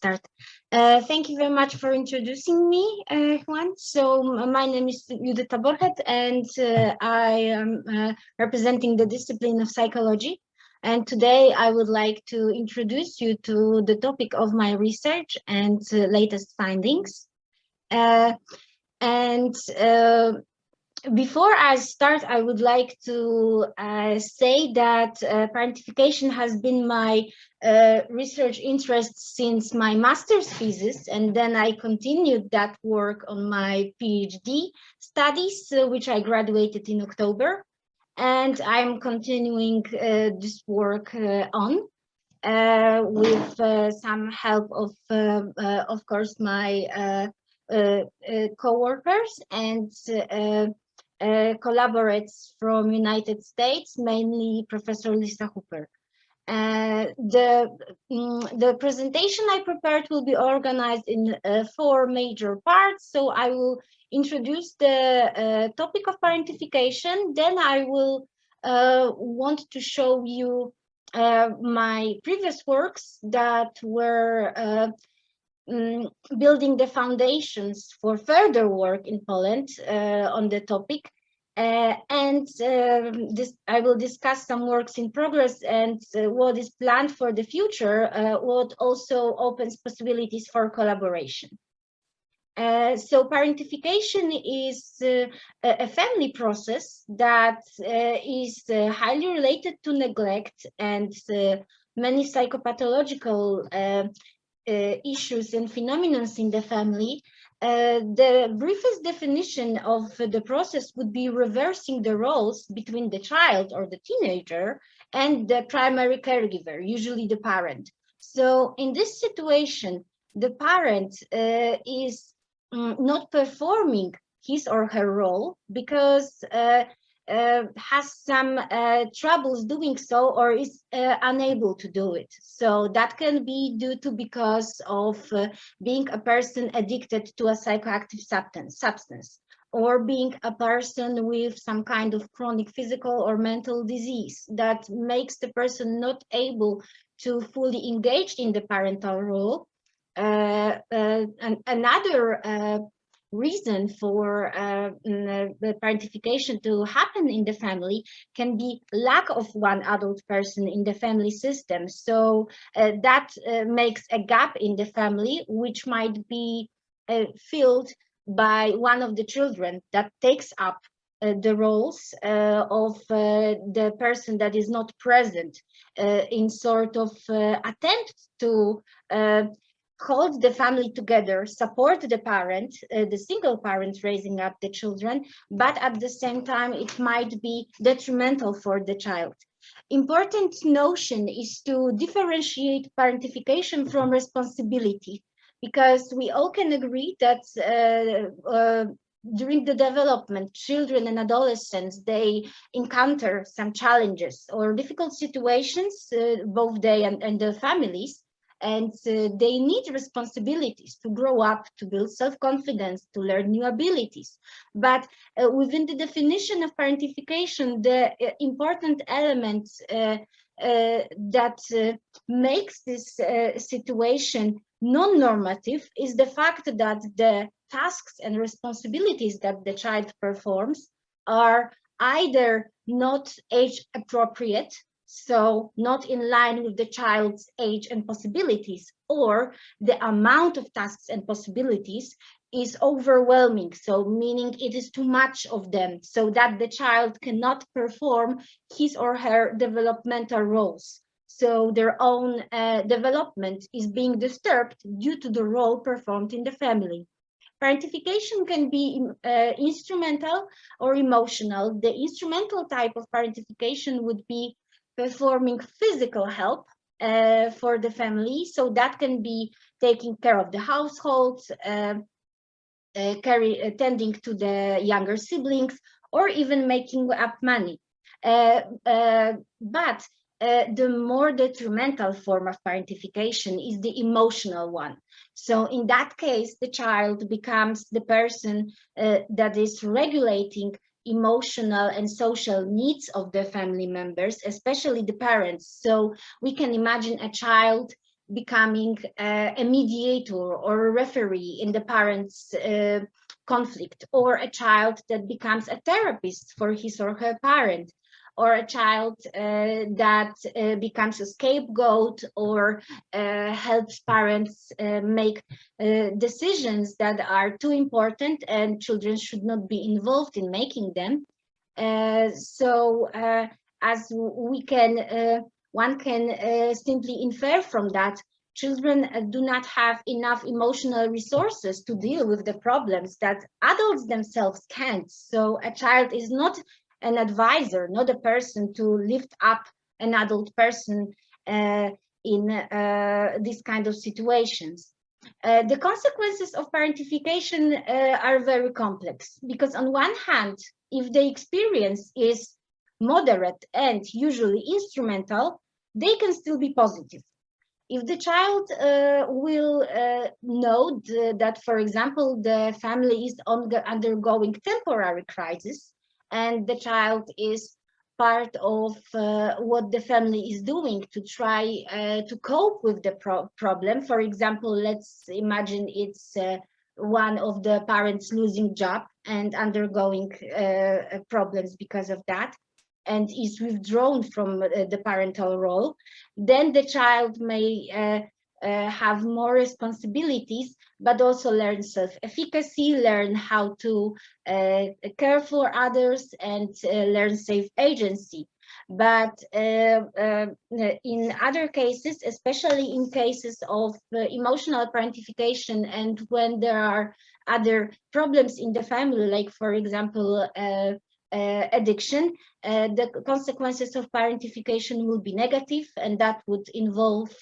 start. Thank you very much for introducing me, Juan. So my name is Judyta Borchet, and I am representing the discipline of psychology. And today I would like to introduce you to the topic of my research and latest findings. And before I start, I would like to say that parentification has been my research interest since my master's thesis, and then I continued that work on my PhD studies, which I graduated in October, and I'm continuing this work on with some help of course, my co-workers and collaborates from United States, mainly Professor Lisa Hooper. The presentation I prepared will be organized in 4 major parts. So I will introduce the topic of parentification. Then I will want to show you my previous works that were building the foundations for further work in Poland on the topic. I will discuss some works in progress and what is planned for the future, what also opens possibilities for collaboration. So parentification is a family process that is highly related to neglect and many psychopathological issues and phenomena in the family. The briefest definition of the process would be reversing the roles between the child or the teenager and the primary caregiver, usually the parent. So in this situation, the parent is not performing his or her role because has some troubles doing so or is unable to do it. So that can be due to because of being a person addicted to a psychoactive substance, or being a person with some kind of chronic physical or mental disease that makes the person not able to fully engage in the parental role. Another reason for the parentification to happen in the family can be lack of one adult person in the family system. So that makes a gap in the family, which might be filled by one of the children that takes up the roles of the person that is not present in sort of attempt to hold the family together, support the parent, the single parent raising up the children, but at the same time, it might be detrimental for the child. Important notion is to differentiate parentification from responsibility, because we all can agree that during the development, children and adolescents, they encounter some challenges or difficult situations, both they and their families. And they need responsibilities to grow up, to build self-confidence, to learn new abilities. But within the definition of parentification, the important element that makes this situation non-normative is the fact that the tasks and responsibilities that the child performs are either not age appropriate, so not in line with the child's age and possibilities, or the amount of tasks and possibilities is overwhelming, so meaning it is too much of them, so that the child cannot perform his or her developmental roles. So their own development is being disturbed due to the role performed in the family. Parentification can be instrumental or emotional. The instrumental type of parentification would be performing physical help for the family. So that can be taking care of the household, tending to the younger siblings, or even making up money. But the more detrimental form of parentification is the emotional one. So in that case, the child becomes the person that is regulating emotional and social needs of the family members, especially the parents. So we can imagine a child becoming a mediator or a referee in the parents' conflict, or a child that becomes a therapist for his or her parent, or a child that becomes a scapegoat, or helps parents make decisions that are too important and children should not be involved in making them. As we can, one can simply infer from that, children do not have enough emotional resources to deal with the problems that adults themselves can't. So a child is not an advisor, not a person to lift up an adult person in these kind of situations. The consequences of parentification are very complex, because on one hand, if the experience is moderate and usually instrumental, they can still be positive. If the child will know that, for example, the family is undergoing temporary crisis, and the child is part of what the family is doing to try to cope with the problem. For example, let's imagine it's one of the parents losing job and undergoing problems because of that, and is withdrawn from the parental role, then the child may have more responsibilities, but also learn self-efficacy, learn how to care for others, and learn self-agency. But in other cases, especially in cases of emotional parentification, and when there are other problems in the family, like, for example, addiction, the consequences of parentification will be negative, and that would involve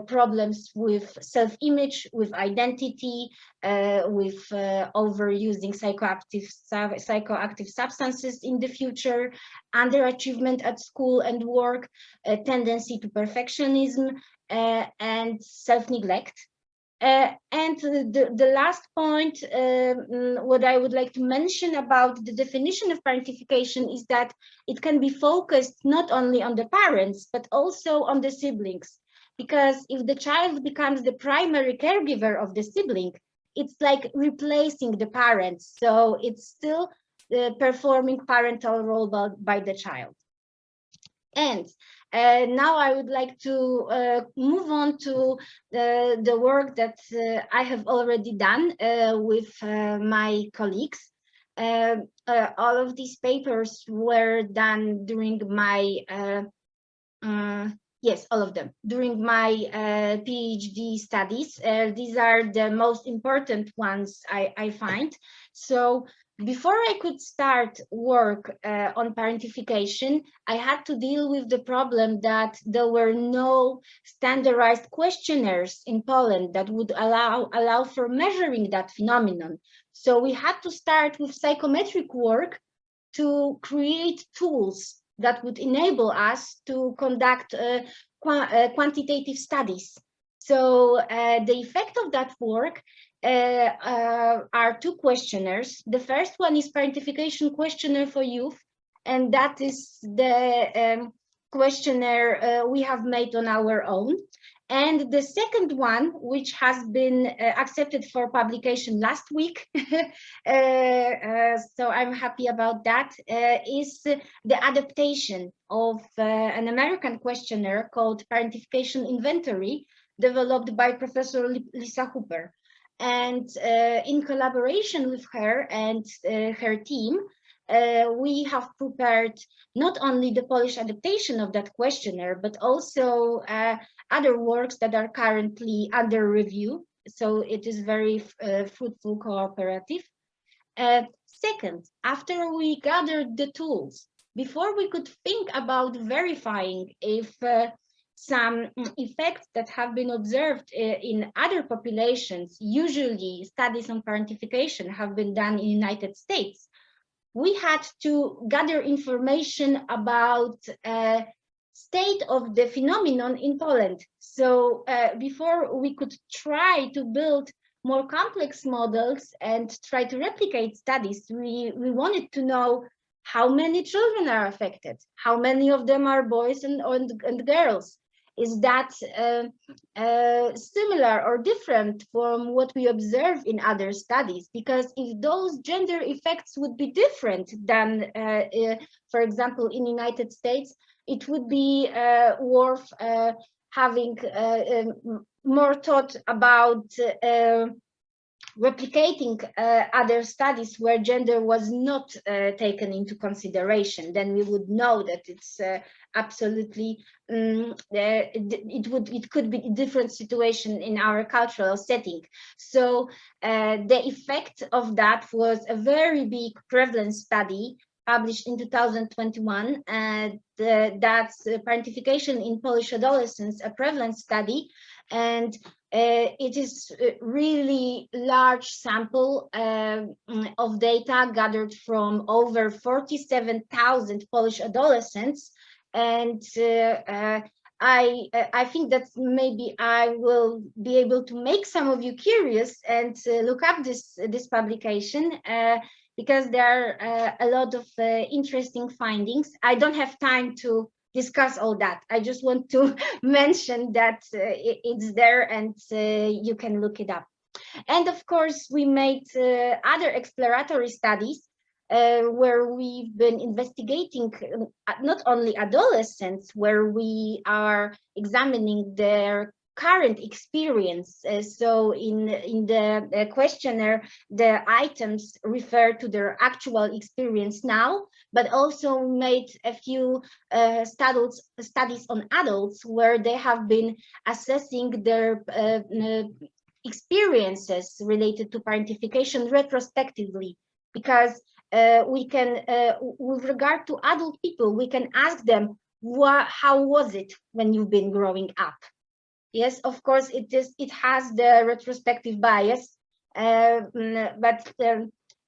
problems with self-image, with identity, with overusing psychoactive substances in the future, underachievement at school and work, a tendency to perfectionism, and self-neglect. And the last point, what I would like to mention about the definition of parentification is that it can be focused not only on the parents, but also on the siblings. Because if the child becomes the primary caregiver of the sibling, it's like replacing the parents. So it's still performing parental role by the child. And now I would like to move on to the work that I have already done with my colleagues. All of these papers were done during my, yes, all of them, during my PhD studies. These are the most important ones I find. So before I could start work on parentification, I had to deal with the problem that there were no standardized questionnaires in Poland that would allow for measuring that phenomenon. So we had to start with psychometric work to create tools that would enable us to conduct quantitative studies. So the effect of that work are two questionnaires. The first one is parentification questionnaire for youth, and that is the questionnaire we have made on our own. And the second one, which has been accepted for publication last week, so I'm happy about that, is the adaptation of an American questionnaire called Parentification Inventory, developed by Professor Lisa Hooper. And in collaboration with her and her team, we have prepared not only the Polish adaptation of that questionnaire, but also other works that are currently under review. So it is very fruitful cooperative. Second, after we gathered the tools, before we could think about verifying if some effects that have been observed in other populations, usually studies on parentification have been done in the United States, we had to gather information about state of the phenomenon in Poland. So before we could try to build more complex models and try to replicate studies, we wanted to know how many children are affected, how many of them are boys and girls. is that similar or different from what we observe in other studies? Because if those gender effects would be different than, for example, in the United States, it would be worth having more thought about replicating other studies where gender was not taken into consideration. Then we would know that it's absolutely it could be a different situation in our cultural setting. So the effect of that was a very big prevalence study published in 2021, that's Parentification in Polish Adolescents, a prevalence study, and it is a really large sample of data gathered from over 47,000 Polish adolescents, and I think that maybe I will be able to make some of you curious and look up this publication. Because there are a lot of interesting findings. I don't have time to discuss all that. I just want to mention that it's there and you can look it up. And of course, we made other exploratory studies where we've been investigating not only adolescents, where we are examining their current experience. So in the questionnaire, the items refer to their actual experience now, but also made a few studies on adults where they have been assessing their experiences related to parentification retrospectively, because we can, with regard to adult people, we can ask them, how was it when you've been growing up? Yes, of course, it has the retrospective bias, but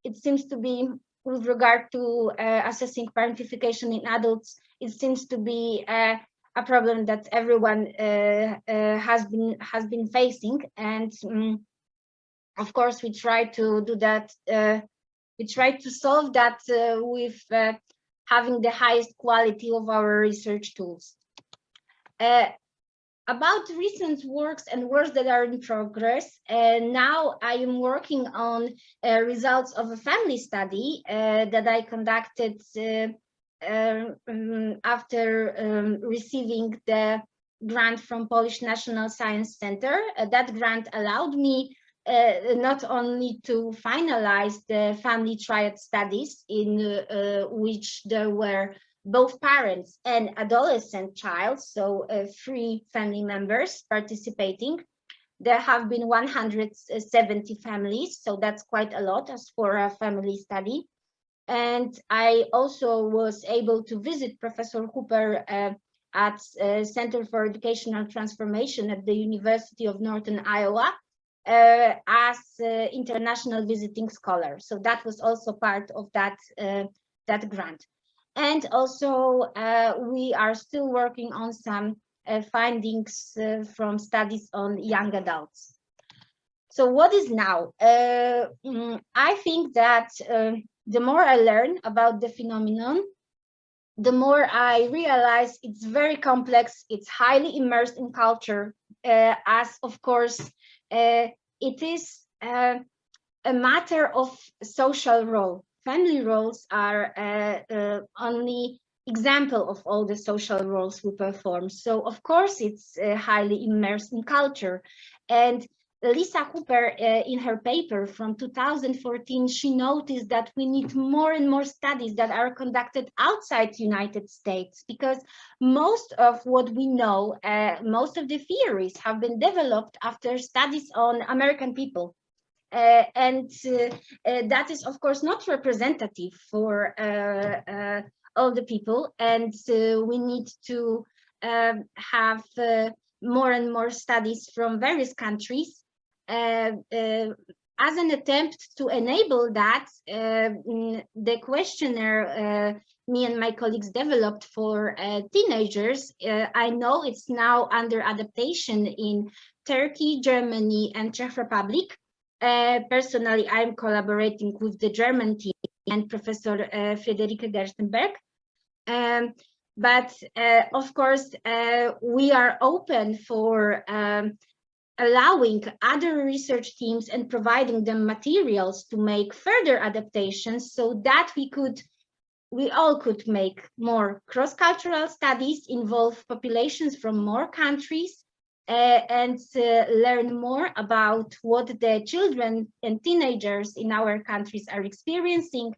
it seems to be, with regard to assessing parentification in adults, it seems to be a problem that everyone has been facing, and of course we try to do that. We try to solve that with having the highest quality of our research tools. About recent works and works that are in progress, now I am working on results of a family study that I conducted after receiving the grant from Polish National Science Center. That grant allowed me not only to finalize the family triad studies in which there were both parents and adolescent child, so 3 family members participating. There have been 170 families, so that's quite a lot as for a family study. And I also was able to visit Professor Hooper at Center for Educational Transformation at the University of Northern Iowa as international visiting scholar. So that was also part of that grant. And also, we are still working on some findings from studies on young adults. So what is now? I think that the more I learn about the phenomenon, the more I realize it's very complex, it's highly immersed in culture, as of course, it is a matter of social role. Family roles are only example of all the social roles we perform. So of course it's highly immersed in culture. And Lisa Hooper, in her paper from 2014, she noticed that we need more and more studies that are conducted outside the United States, because most of what we know, most of the theories have been developed after studies on American people. And that is, of course, not representative for all the people, and we need to have more and more studies from various countries as an attempt to enable that. The questionnaire me and my colleagues developed for teenagers, I know it's now under adaptation in Turkey, Germany, and Czech Republic. Personally, I'm collaborating with the German team and Professor Friederike Gerstenberg. But of course, we are open for allowing other research teams and providing them materials to make further adaptations so that we all could make more cross-cultural studies, involve populations from more countries, and learn more about what the children and teenagers in our countries are experiencing,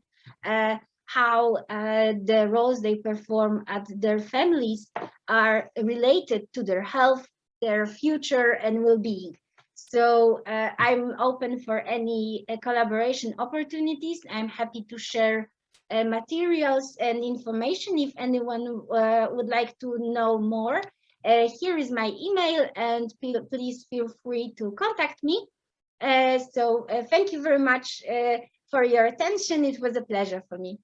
how the roles they perform at their families are related to their health, their future, and well-being. So I'm open for any collaboration opportunities. I'm happy to share materials and information if anyone would like to know more. Here is my email, and please feel free to contact me. So thank you very much for your attention. It was a pleasure for me.